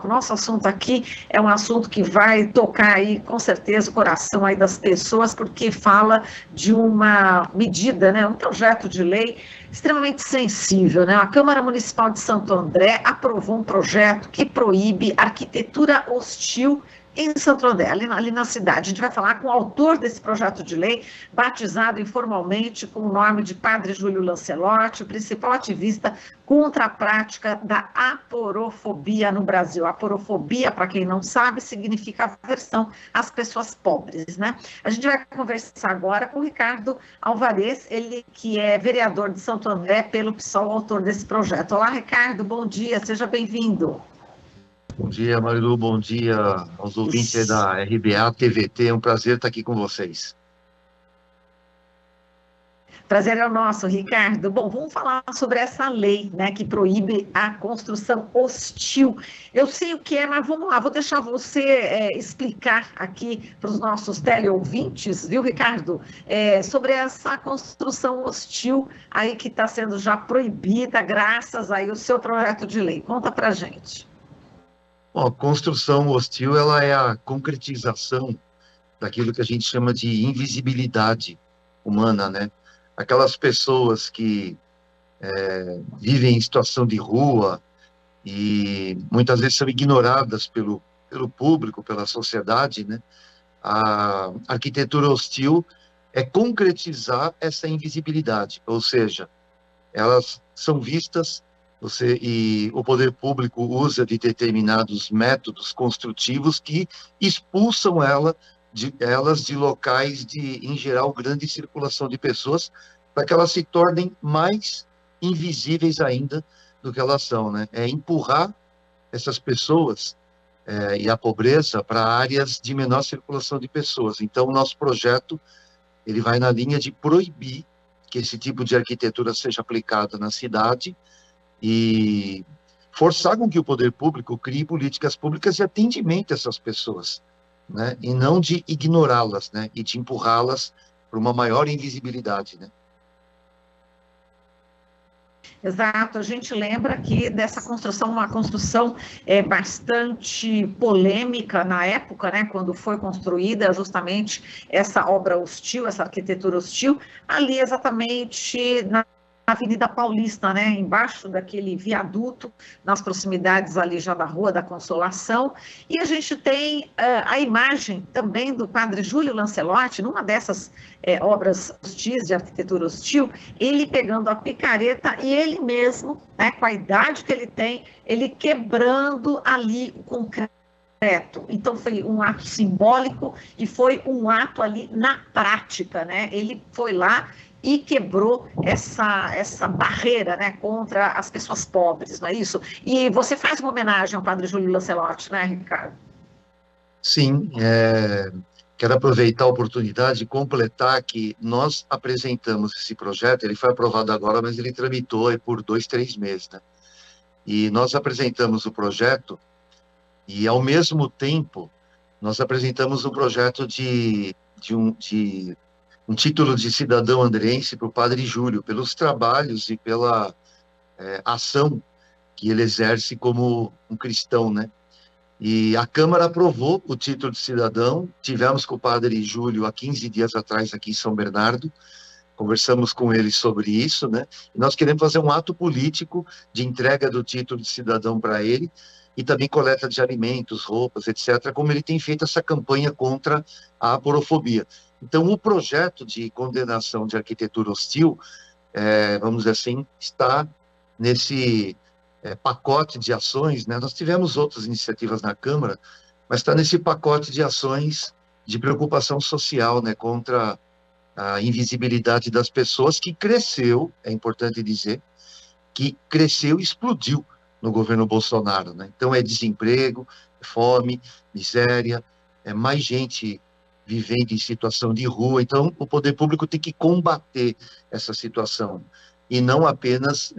O nosso assunto aqui é um assunto que vai tocar aí, com certeza, o coração aí das pessoas, porque fala de uma medida, né, um projeto de lei extremamente sensível, né? A Câmara Municipal de Santo André aprovou um projeto que proíbe arquitetura hostil em Santo André, ali na cidade. A gente vai falar com o autor desse projeto de lei, batizado informalmente com o nome de Padre Júlio Lancelotti, o principal ativista contra a prática da aporofobia no Brasil. Aporofobia, para quem não sabe, significa aversão às pessoas pobres, né? A gente vai conversar agora com o Ricardo Alvarez, ele que é vereador de Santo André pelo PSOL, autor desse projeto. Olá, Ricardo, bom dia, seja bem-vindo. Bom dia, Marilu, bom dia aos ouvintes da RBA TVT, é um prazer estar aqui com vocês. Prazer é o nosso, Ricardo. Bom, vamos falar sobre essa lei, né, que proíbe a construção hostil. Eu sei o que é, mas vamos lá, vou deixar você explicar aqui para os nossos teleouvintes, viu, Ricardo, sobre essa construção hostil aí que está sendo já proibida graças aí ao seu projeto de lei. Conta para a gente. Bom, a construção hostil, ela é a concretização daquilo que a gente chama de invisibilidade humana, né? Aquelas pessoas que vivem em situação de rua e muitas vezes são ignoradas pelo público, pela sociedade, né? A arquitetura hostil é concretizar essa invisibilidade, ou seja, elas são vistas, e o poder público usa de determinados métodos construtivos que expulsam elas de locais de, em geral, grande circulação de pessoas, para que elas se tornem mais invisíveis ainda do que elas são, né? É empurrar essas pessoas e a pobreza para áreas de menor circulação de pessoas. Então, o nosso projeto ele vai na linha de proibir que esse tipo de arquitetura seja aplicada na cidade e forçar com que o poder público crie políticas públicas de atendimento a essas pessoas, né? E não de ignorá-las, né? E de empurrá-las para uma maior invisibilidade, né? Exato, a gente lembra que dessa construção, uma construção bastante polêmica na época, né, quando foi construída justamente essa obra hostil, essa arquitetura hostil, ali exatamente na Avenida Paulista, né, embaixo daquele viaduto, nas proximidades ali já da Rua da Consolação, e a gente tem a imagem também do padre Júlio Lancelotti, numa dessas obras hostis, de arquitetura hostil, ele pegando a picareta e ele mesmo, né, com a idade que ele tem, ele quebrando ali o concreto. Então, foi um ato simbólico e foi um ato ali na prática, né? Ele foi lá e quebrou essa barreira, né, contra as pessoas pobres, não é isso? E você faz uma homenagem ao padre Júlio Lancelotti, né, Ricardo? Sim, quero aproveitar a oportunidade e completar que nós apresentamos esse projeto, ele foi aprovado agora, mas ele tramitou por 2, 3 meses, né? E nós apresentamos o projeto e, ao mesmo tempo, nós apresentamos um projeto de um título de cidadão andrense para o padre Júlio, pelos trabalhos e pela ação que ele exerce como um cristão, né? E a Câmara aprovou o título de cidadão, tivemos com o padre Júlio há 15 dias atrás aqui em São Bernardo, conversamos com ele sobre isso, né? E nós queremos fazer um ato político de entrega do título de cidadão para ele, e também coleta de alimentos, roupas, etc., como ele tem feito essa campanha contra a aporofobia. Então, o projeto de condenação de arquitetura hostil, vamos dizer assim, está nesse pacote de ações, né? Nós tivemos outras iniciativas na Câmara, mas está nesse pacote de ações de preocupação social, né, contra a invisibilidade das pessoas, que cresceu, é importante dizer, que cresceu e explodiu no governo Bolsonaro, né? Então, é desemprego, fome, miséria, é mais gente vivendo em situação de rua. Então, o poder público tem que combater essa situação e não apenas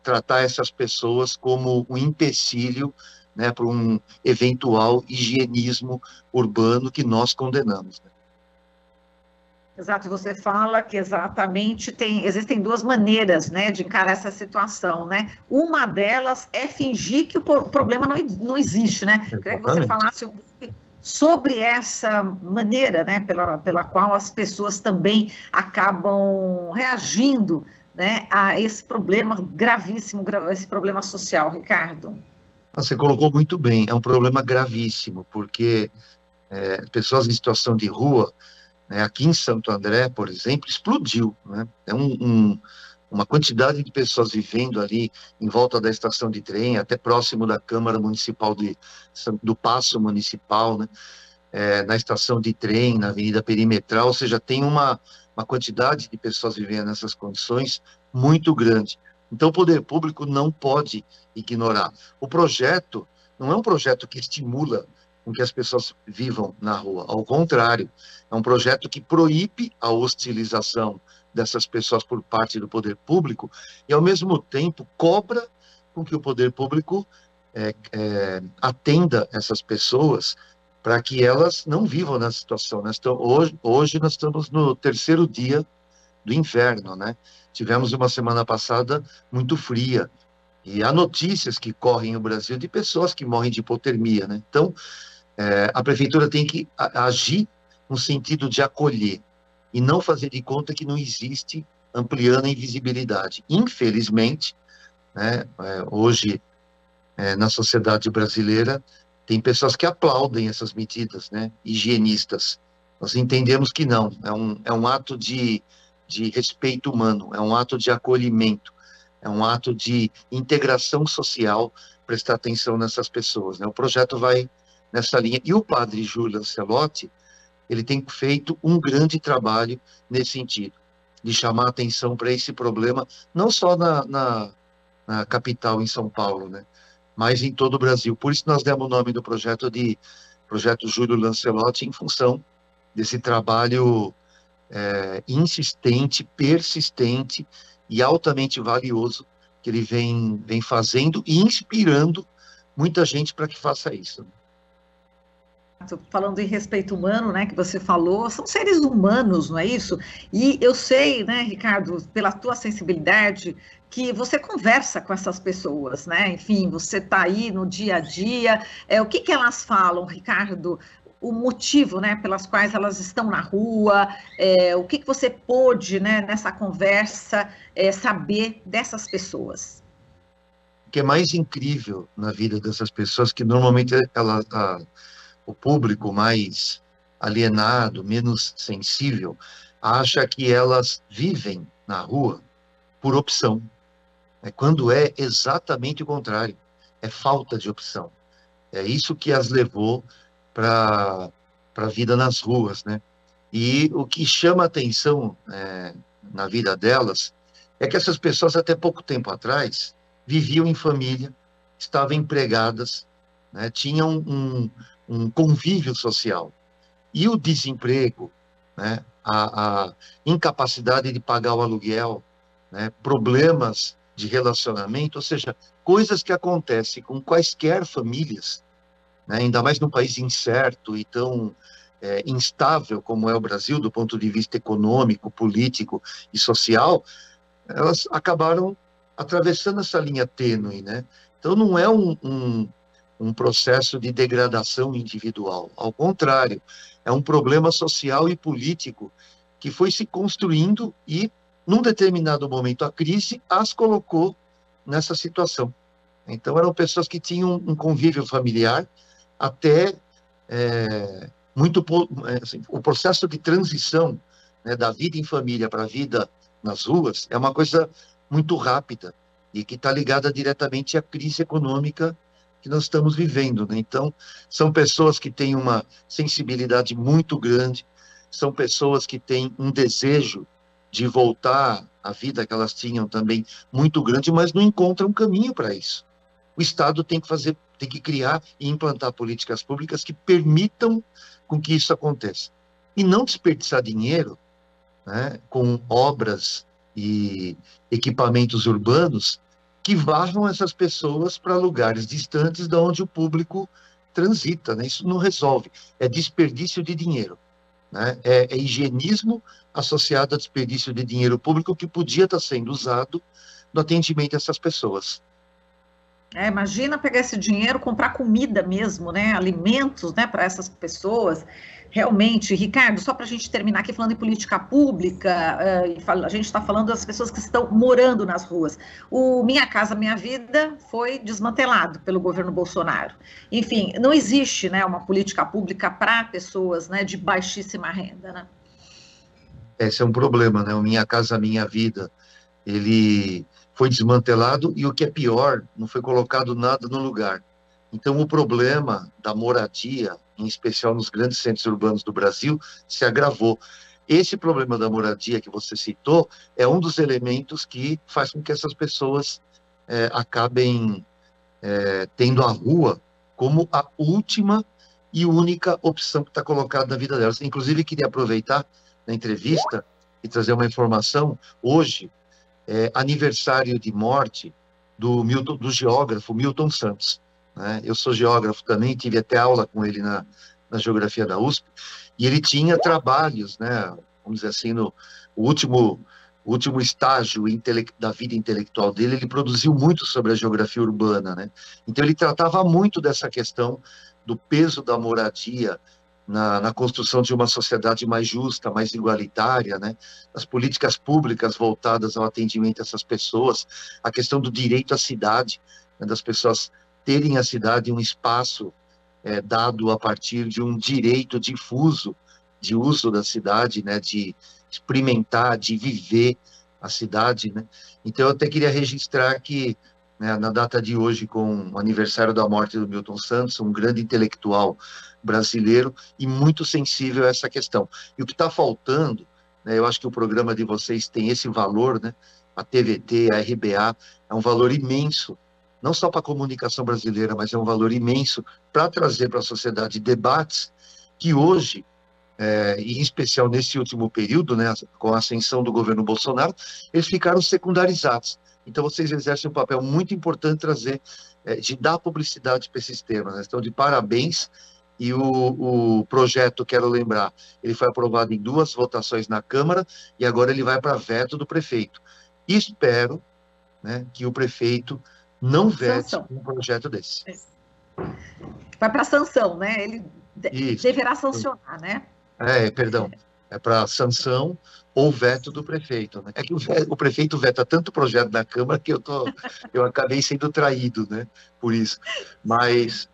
tratar essas pessoas como um empecilho, né, para um eventual higienismo urbano que nós condenamos, né? Exato, você fala que exatamente existem duas maneiras, né, de encarar essa situação, né? Uma delas é fingir que o problema não existe, né? Queria que você Exatamente. falasse um pouco sobre essa maneira, né, pela qual as pessoas também acabam reagindo, né, a esse problema gravíssimo, esse problema social, Ricardo. Você colocou muito bem, é um problema gravíssimo, porque pessoas em situação de rua, né, aqui em Santo André, por exemplo, explodiu, né? Uma quantidade de pessoas vivendo ali em volta da estação de trem, até próximo da Câmara Municipal do Paço Municipal, né? Na estação de trem, na Avenida Perimetral, ou seja, tem uma quantidade de pessoas vivendo nessas condições muito grande. Então, o poder público não pode ignorar. O projeto não é um projeto que estimula com que as pessoas vivam na rua, ao contrário, é um projeto que proíbe a hostilização dessas pessoas por parte do poder público e, ao mesmo tempo, cobra com que o poder público atenda essas pessoas para que elas não vivam nessa situação. Hoje nós estamos no terceiro dia do inverno, né? Tivemos uma semana passada muito fria, e há notícias que correm no Brasil de pessoas que morrem de hipotermia, né? Então, a prefeitura tem que agir no sentido de acolher, e não fazer de conta que não existe, ampliando a invisibilidade. Infelizmente, né, hoje, na sociedade brasileira, tem pessoas que aplaudem essas medidas, né, higienistas. Nós entendemos que não, é um ato de respeito humano, é um ato de acolhimento, é um ato de integração social, prestar atenção nessas pessoas, né? O projeto vai nessa linha. E o padre Júlio Lancelotti, ele tem feito um grande trabalho nesse sentido, de chamar atenção para esse problema, não só na capital, em São Paulo, né? Mas em todo o Brasil. Por isso nós demos o nome do projeto de Projeto Júlio Lancelotti, em função desse trabalho insistente, persistente e altamente valioso que ele vem fazendo e inspirando muita gente para que faça isso. Falando em respeito humano, né, que você falou, são seres humanos, não é isso? E eu sei, né, Ricardo, pela tua sensibilidade, que você conversa com essas pessoas, né? Enfim, você está aí no dia a dia. O que elas falam, Ricardo? O motivo, né, pelas quais elas estão na rua, o que você pôde, né, nessa conversa, saber dessas pessoas? O que é mais incrível na vida dessas pessoas, que normalmente o público mais alienado, menos sensível, acha que elas vivem na rua por opção, quando é exatamente o contrário, é falta de opção. É isso que as levou para a vida nas ruas, né? E o que chama atenção na vida delas é que essas pessoas, até pouco tempo atrás, viviam em família, estavam empregadas, né? Tinham um convívio social. E o desemprego, né? A incapacidade de pagar o aluguel, né? Problemas de relacionamento, ou seja, coisas que acontecem com quaisquer famílias, né? Ainda mais num país incerto e tão instável como é o Brasil, do ponto de vista econômico, político e social, elas acabaram atravessando essa linha tênue, né? Então, não é um processo de degradação individual, ao contrário, é um problema social e político que foi se construindo e, num determinado momento, a crise as colocou nessa situação. Então, eram pessoas que tinham um convívio familiar até assim, o processo de transição, né, da vida em família para a vida nas ruas é uma coisa muito rápida e que está ligada diretamente à crise econômica que nós estamos vivendo, né? Então, são pessoas que têm uma sensibilidade muito grande, são pessoas que têm um desejo de voltar à vida que elas tinham também muito grande, mas não encontram caminho para isso. O Estado tem que criar e implantar políticas públicas que permitam com que isso aconteça. E não desperdiçar dinheiro, né, com obras e equipamentos urbanos que varram essas pessoas para lugares distantes de onde o público transita, né? Isso não resolve, é desperdício de dinheiro. né? É higienismo associado a desperdício de dinheiro público que podia estar sendo usado no atendimento a essas pessoas. Imagina pegar esse dinheiro, comprar comida mesmo, né? Alimentos, né, para essas pessoas. Realmente, Ricardo, só para a gente terminar aqui falando em política pública, a gente está falando das pessoas que estão morando nas ruas. O Minha Casa Minha Vida foi desmantelado pelo governo Bolsonaro. Enfim, não existe, né, uma política pública para pessoas, né, de baixíssima renda, né? Esse é um problema, né? O Minha Casa Minha Vida, ele foi desmantelado e, o que é pior, não foi colocado nada no lugar. Então, o problema da moradia, em especial nos grandes centros urbanos do Brasil, se agravou. Esse problema da moradia que você citou é um dos elementos que faz com que essas pessoas acabem tendo a rua como a última e única opção que está colocada na vida delas. Inclusive, queria aproveitar na entrevista e trazer uma informação. Hoje, aniversário de morte do geógrafo Milton Santos, né? Eu sou geógrafo também, tive até aula com ele na geografia da USP, e ele tinha trabalhos, né, vamos dizer assim, no último estágio da vida intelectual dele, ele produziu muito sobre a geografia urbana, né? Então ele tratava muito dessa questão do peso da moradia na construção de uma sociedade mais justa, mais igualitária, né? As políticas públicas voltadas ao atendimento a essas pessoas, a questão do direito à cidade, né, das pessoas terem a cidade um espaço dado a partir de um direito difuso de uso da cidade, né, de experimentar, de viver a cidade, né? Então, eu até queria registrar que, né, na data de hoje, com o aniversário da morte do Milton Santos, um grande intelectual brasileiro e muito sensível a essa questão. E o que está faltando, né, eu acho que o programa de vocês tem esse valor, né? A TVT, a RBA, é um valor imenso, não só para a comunicação brasileira, mas é um valor imenso para trazer para a sociedade debates que hoje, em especial nesse último período, né, com a ascensão do governo Bolsonaro, eles ficaram secundarizados. Então, vocês exercem um papel muito importante de dar publicidade para esses temas, né? Então, de parabéns. E o projeto, quero lembrar, ele foi aprovado em 2 votações na Câmara e agora ele vai para veto do prefeito. Espero, né, que o prefeito não vete um projeto desse. Vai para sanção, né? Ele deverá sancionar, né? Perdão. É para sanção ou veto do prefeito, né? É que o prefeito veta tanto projeto na Câmara que eu acabei sendo traído, né, por isso. Mas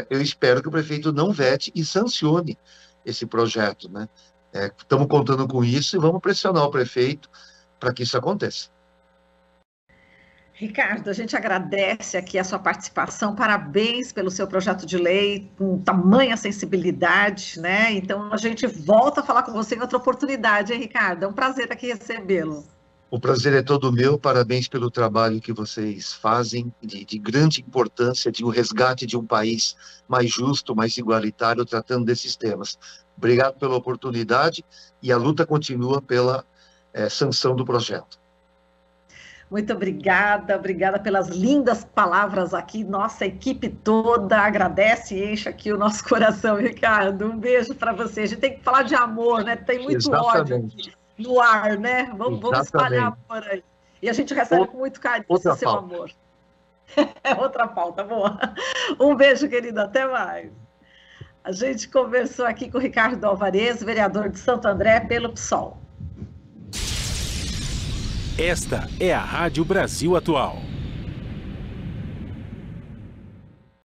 eu espero que o prefeito não vete e sancione esse projeto, né? Estamos contando com isso e vamos pressionar o prefeito para que isso aconteça. Ricardo, a gente agradece aqui a sua participação, parabéns pelo seu projeto de lei, com tamanha sensibilidade, né? Então, a gente volta a falar com você em outra oportunidade, hein, Ricardo? É um prazer aqui recebê-lo. O prazer é todo meu, parabéns pelo trabalho que vocês fazem, de grande importância, de um resgate de um país mais justo, mais igualitário, tratando desses temas. Obrigado pela oportunidade e a luta continua pela sanção do projeto. Muito obrigada pelas lindas palavras aqui. Nossa equipe toda agradece e enche aqui o nosso coração, Ricardo. Um beijo para você. A gente tem que falar de amor, né? Tem muito ódio aqui no ar, né? Vamos espalhar amor aí. E a gente recebe com muito carinho esse seu amor. É outra pauta, boa. Um beijo, querido. Até mais. A gente conversou aqui com o Ricardo Alvarez, vereador de Santo André, pelo PSOL. Esta é a Rádio Brasil Atual.